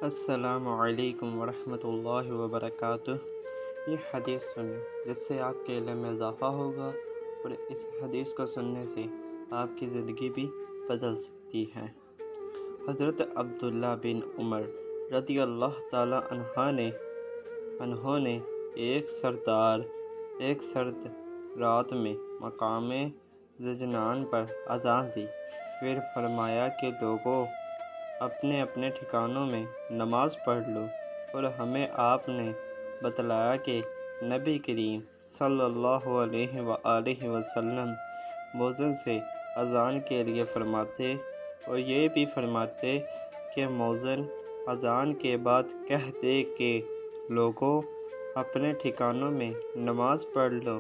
السلام علیکم ورحمۃ اللہ وبرکاتہ۔ یہ حدیث سنیں جس سے آپ کے علم میں اضافہ ہوگا، اور اس حدیث کو سننے سے آپ کی زندگی بھی بدل سکتی ہے۔ حضرت عبداللہ بن عمر رضی اللہ تعالی عنہ نے ایک سرد رات میں مقام زجنان پر اذان دی، پھر فرمایا کہ لوگوں، اپنے اپنے ٹھکانوں میں نماز پڑھ لو۔ اور ہمیں آپ نے بتلایا کہ نبی کریم صلی اللہ علیہ وآلہ وسلم مؤذن سے اذان کے لیے فرماتے، اور یہ بھی فرماتے کہ مؤذن اذان کے بعد کہہ دے کہ لوگوں، اپنے ٹھکانوں میں نماز پڑھ لو۔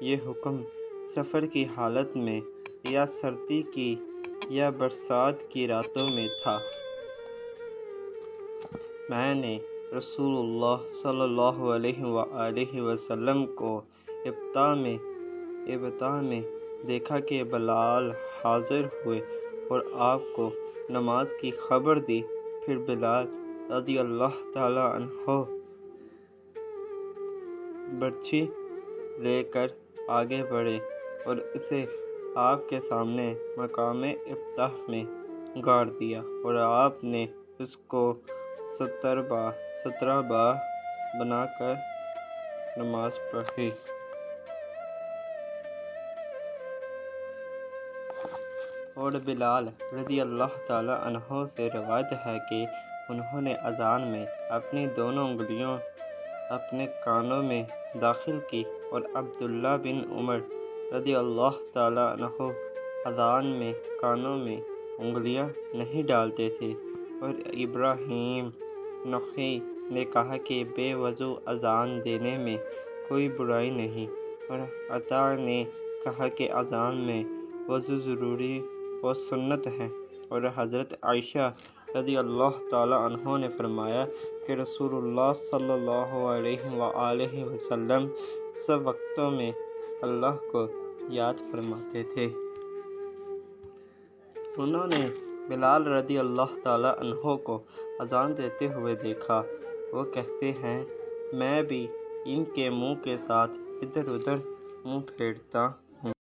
یہ حکم سفر کی حالت میں یا سردی کی یا برسات کی راتوں میں تھا۔ میں نے رسول اللہ صلی اللہ علیہ وآلہ وسلم کو ابتدا میں دیکھا کہ بلال حاضر ہوئے اور آپ کو نماز کی خبر دی۔ پھر بلال رضی اللہ تعالی عنہ برچھی لے کر آگے بڑھے اور اسے آپ کے سامنے مقام افتتاح میں گاڑ دیا، اور آپ نے اس کو 17 بار بنا کر نماز پڑھی۔ اور بلال رضی اللہ تعالی عنہ سے روایت ہے کہ انہوں نے اذان میں اپنی دونوں انگلیاں اپنے کانوں میں داخل کی، اور عبداللہ بن عمر رضی اللہ تعالی عنہ اذان میں کانوں میں انگلیاں نہیں ڈالتے تھے۔ اور ابراہیم نخعی نے کہا کہ بے وضو اذان دینے میں کوئی برائی نہیں، اور عطا نے کہا کہ اذان میں وضو ضروری و سنت ہے، اور حضرت عائشہ رضی اللہ تعالی عنہ نے فرمایا کہ رسول اللہ صلی اللہ علیہ وآلہ وسلم سب وقتوں میں اللہ کو یاد فرماتے تھے۔ انہوں نے بلال رضی اللہ تعالی عنہ کو اذان دیتے ہوئے دیکھا۔ وہ کہتے ہیں، میں بھی ان کے منہ کے ساتھ ادھر ادھر منہ پھیرتا